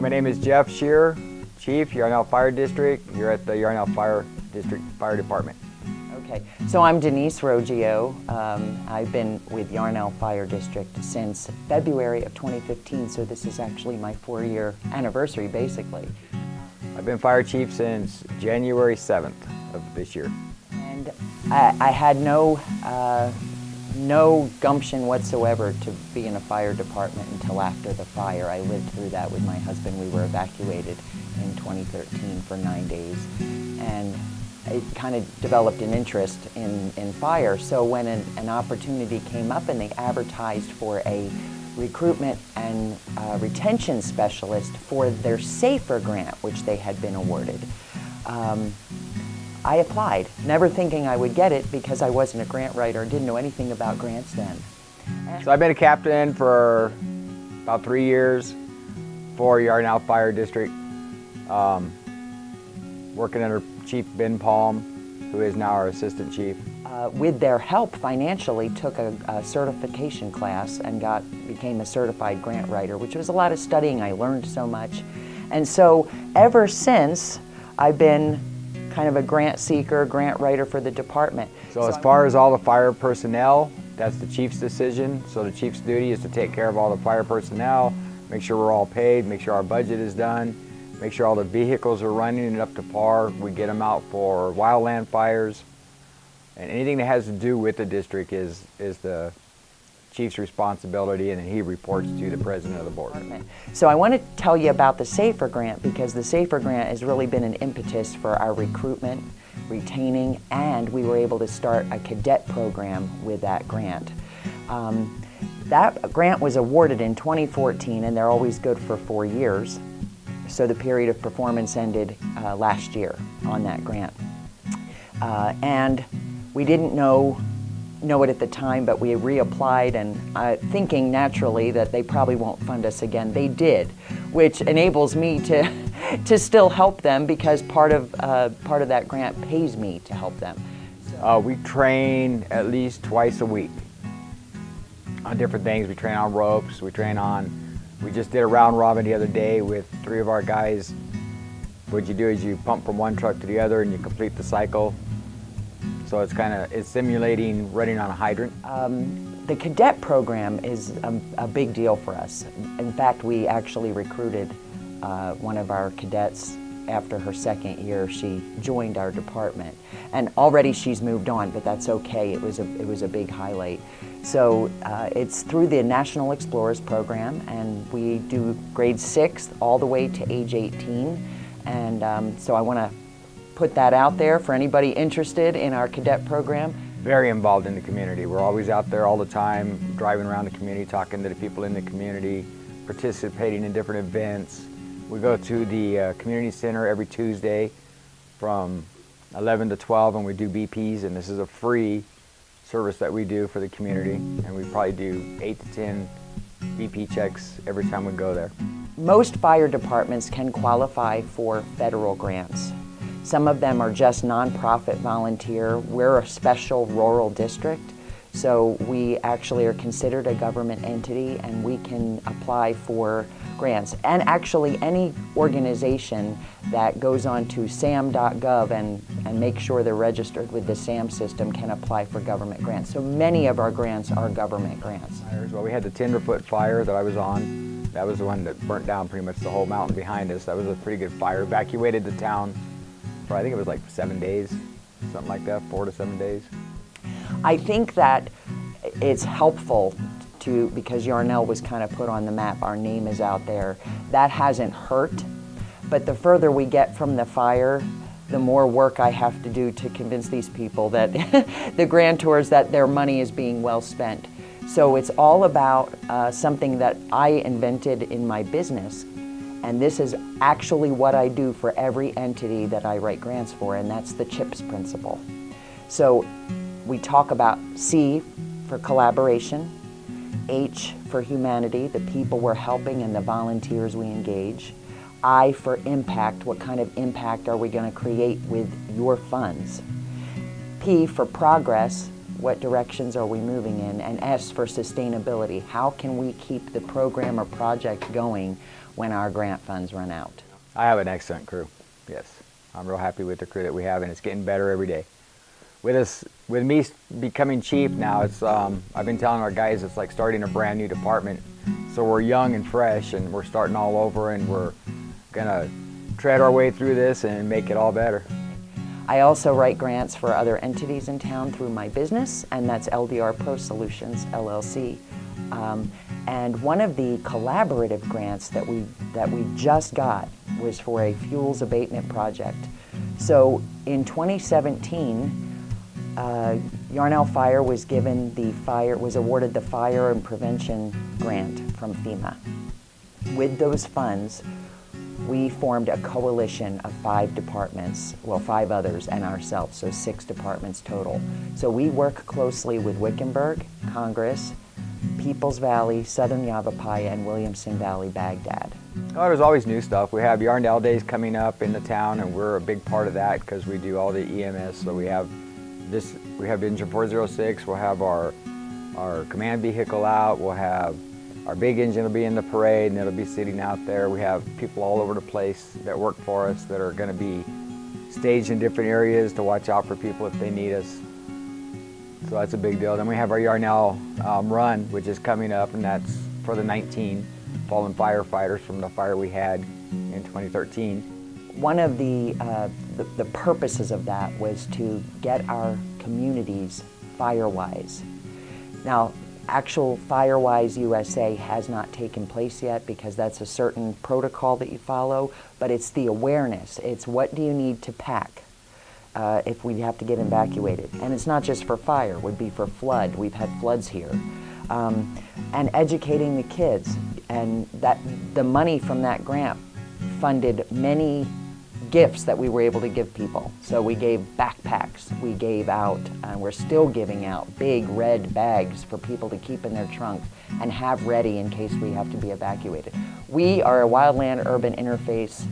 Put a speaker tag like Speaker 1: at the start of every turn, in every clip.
Speaker 1: My name is Jeff Shearer, Chief, Yarnell Fire District. You're at the Yarnell Fire District Fire Department.
Speaker 2: Okay, so I'm Denise Roggio. I've been with Yarnell Fire District since February of 2015, so this is actually my 4-year anniversary, basically.
Speaker 1: I've been fire chief since January 7th of this year.
Speaker 2: And I had no gumption whatsoever to be in a fire department until after the fire. I lived through that with my husband. We were evacuated in 2013 for 9 days. And it kind of developed an interest in fire. So when an opportunity came up and they advertised for a recruitment and retention specialist for their SAFER grant, which they had been awarded, I applied, never thinking I would get it because I wasn't a grant writer, didn't know anything about grants then.
Speaker 1: So I've been a captain for about 3 years for Yarnell Fire District, working under Chief Ben Palm, who is now our assistant chief.
Speaker 2: With their help financially, took a certification class and became a certified grant writer, which was a lot of studying. I learned so much. And so ever since, I've been kind of a grant seeker, grant writer for the department.
Speaker 1: So as far as all the fire personnel, that's the chief's decision. So the chief's duty is to take care of all the fire personnel, make sure we're all paid, make sure our budget is done, make sure all the vehicles are running and up to par. We get them out for wildland fires. And anything that has to do with the district is the chief's responsibility, and then he reports to the president of the board.
Speaker 2: So I want to tell you about the SAFER grant, because the SAFER grant has really been an impetus for our recruitment, retaining, and we were able to start a cadet program with that grant. That grant was awarded in 2014, and they're always good for 4 years. So the period of performance ended last year on that grant. And we didn't know it at the time, but we reapplied, and thinking naturally that they probably won't fund us again. They did, which enables me to still help them, because part of that grant pays me to help them.
Speaker 1: We train at least twice a week on different things. We train on ropes, we just did a round robin the other day with 3 of our guys. What you do is you pump from one truck to the other and you complete the cycle. So it's simulating running on a hydrant.
Speaker 2: The cadet program is a big deal for us. In fact, we actually recruited one of our cadets after her 2nd year. She joined our department, and already she's moved on, but that's okay. It was a big highlight. So it's through the National Explorers program, and we do grade 6 all the way to age 18. And so I want to put that out there for anybody interested in our cadet program.
Speaker 1: Very involved in the community. We're always out there all the time, driving around the community, talking to the people in the community, participating in different events. We go to the community center every Tuesday from 11 to 12, and we do BPs, and this is a free service that we do for the community, and we probably do 8 to 10 BP checks every time we go there.
Speaker 2: Most fire departments can qualify for federal grants. Some of them are just nonprofit volunteer. We're a special rural district, so we actually are considered a government entity, and we can apply for grants. And actually any organization that goes on to sam.gov and make sure they're registered with the SAM system can apply for government grants. So many of our grants are government grants.
Speaker 1: Well, we had the Tenderfoot fire that I was on. That was the one that burnt down pretty much the whole mountain behind us. That was a pretty good fire. Evacuated the town for, I think it was like 7 days, something like that, 4 to 7 days.
Speaker 2: I think that it's helpful because Yarnell was kind of put on the map, our name is out there. That hasn't hurt, but the further we get from the fire, the more work I have to do to convince these people that the grantors that their money is being well spent. So it's all about something that I invented in my business. And this is actually what I do for every entity that I write grants for, and that's the CHIPS principle. So we talk about C for collaboration, H for humanity, the people we're helping and the volunteers we engage, I for impact, what kind of impact are we going to create with your funds, P for progress, what directions are we moving in, and S for sustainability, how can we keep the program or project going when our grant funds run out.
Speaker 1: I have an excellent crew, yes. I'm real happy with the crew that we have, and it's getting better every day. With me becoming chief now, I've been telling our guys it's like starting a brand new department. So we're young and fresh, and we're starting all over, and we're gonna tread our way through this and make it all better.
Speaker 2: I also write grants for other entities in town through my business, and that's LDR Pro Solutions, LLC. And one of the collaborative grants that we just got was for a fuels abatement project. So in 2017, Yarnell Fire was awarded the Fire and Prevention Grant from FEMA. With those funds, we formed a coalition of 5 departments, well, 5 others and ourselves, so 6 departments total. So we work closely with Wickenburg, Congress, Peoples Valley, Southern Yavapai, and Williamson Valley, Baghdad.
Speaker 1: Oh, there's always new stuff. We have Yarnell Days coming up in the town, and we're a big part of that because we do all the EMS. So we have Engine 406, we'll have our command vehicle out, we'll have our big engine will be in the parade, and it'll be sitting out there. We have people all over the place that work for us that are going to be staged in different areas to watch out for people if they need us. So that's a big deal. Then we have our Yarnell Run, which is coming up, and that's for the 19 fallen firefighters from the fire we had in 2013.
Speaker 2: One of the purposes of that was to get our communities Firewise. Now, actual Firewise USA has not taken place yet because that's a certain protocol that you follow, but it's the awareness. It's what do you need to pack if we have to get evacuated. And it's not just for fire, it would be for flood. We've had floods here. And educating the kids. And that the money from that grant funded many gifts that we were able to give people. So we gave backpacks, we gave out, and we're still giving out big red bags for people to keep in their trunk and have ready in case we have to be evacuated. We are a wildland urban interface.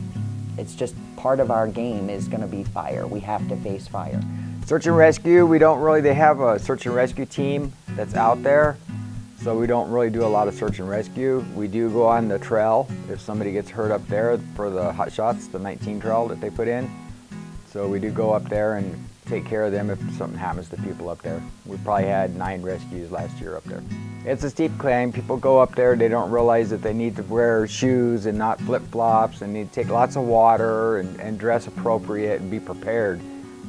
Speaker 2: It's just part of our game is going to be fire. We have to face fire.
Speaker 1: Search and rescue, they have a search and rescue team that's out there. So we don't really do a lot of search and rescue. We do go on the trail if somebody gets hurt up there for the hot shots, the 19 trail that they put in. So we do go up there and take care of them if something happens to people up there. We probably had 9 rescues last year up there. It's a steep climb. People go up there, they don't realize that they need to wear shoes and not flip-flops, and need to take lots of water and dress appropriate and be prepared.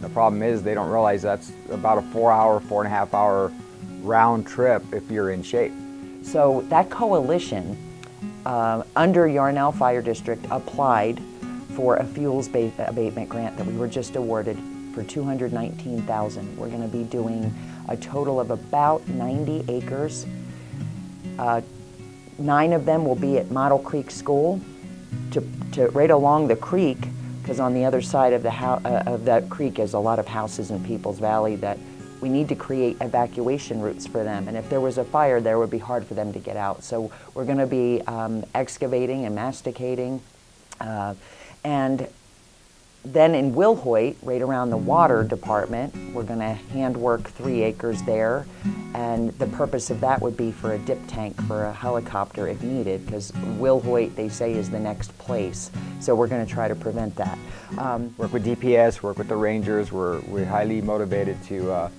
Speaker 1: The problem is they don't realize that's about a 4.5 hour round trip if you're in shape.
Speaker 2: So that coalition under Yarnell Fire District applied for a fuels abatement grant that we were just awarded for $219,000. We're going to be doing a total of about 90 acres. 9 of them will be at Model Creek School to right along the creek, because on the other side of that creek is a lot of houses in Peoples Valley that we need to create evacuation routes for them. And if there was a fire there, it would be hard for them to get out. So we're going to be excavating and masticating. And then in Wilhoit, right around the water department, we're going to handwork 3 acres there. And the purpose of that would be for a dip tank for a helicopter if needed, because Wilhoit, they say, is the next place. So we're going to try to prevent that.
Speaker 1: Work with DPS, work with the Rangers. We're highly motivated to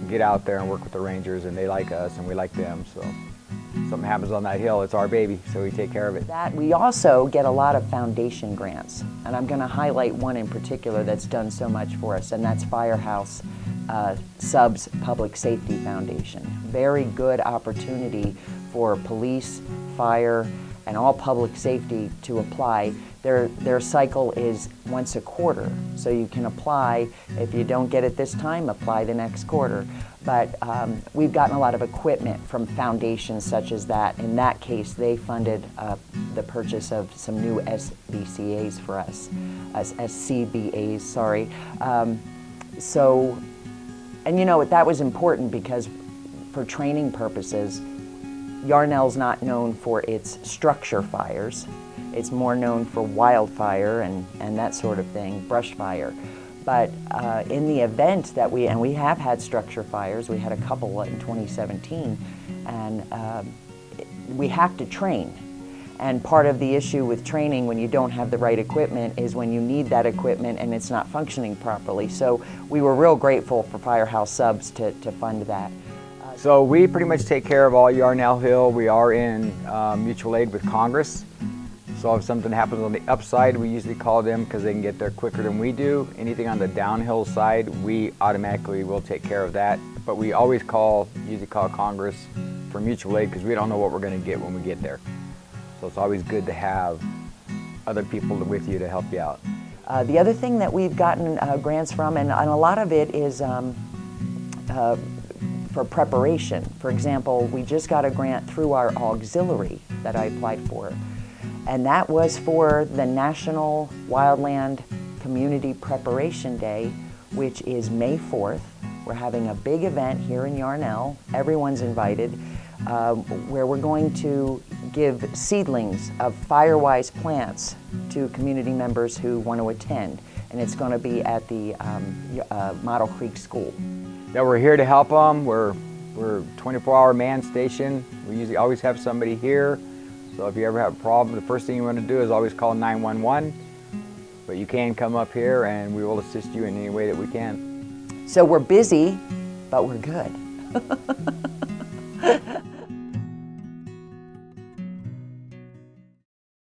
Speaker 1: get out there and work with the Rangers, and they like us and we like them. So if something happens on that hill, it's our baby, so we take care of it.
Speaker 2: We also get a lot of foundation grants, and I'm going to highlight one in particular that's done so much for us, and that's Firehouse Subs Public Safety Foundation. Very good opportunity for police, fire, and all public safety to apply. Their cycle is once a quarter, so you can apply. If you don't get it this time, apply the next quarter. But we've gotten a lot of equipment from foundations such as that. In that case, they funded the purchase of some new SBCAs for us, SCBAs, sorry. And you know, that was important because for training purposes, Yarnell's not known for its structure fires. It's more known for wildfire and that sort of thing, brush fire. But in the event that we have had structure fires, we had a couple in 2017, and we have to train. And part of the issue with training when you don't have the right equipment is when you need that equipment and it's not functioning properly. So we were real grateful for Firehouse Subs to fund that.
Speaker 1: So we pretty much take care of all Yarnell Hill. We are in mutual aid with Congress. So if something happens on the upside, we usually call them because they can get there quicker than we do. Anything on the downhill side, we automatically will take care of that. But we always usually call Congress for mutual aid because we don't know what we're going to get when we get there. So it's always good to have other people with you to help you out.
Speaker 2: The other thing that we've gotten grants from, and a lot of it is for preparation. For example, we just got a grant through our auxiliary that I applied for, and that was for the National Wildland Community Preparation Day, which is May 4th. We're having a big event here in Yarnell. Everyone's invited, where we're going to give seedlings of Firewise plants to community members who want to attend, and it's going to be at the Model Creek School.
Speaker 1: That we're here to help them. We're 24-hour man station. We usually always have somebody here. So if you ever have a problem, the first thing you want to do is always call 911. But you can come up here and we will assist you in any way that we can.
Speaker 2: So we're busy, but we're good.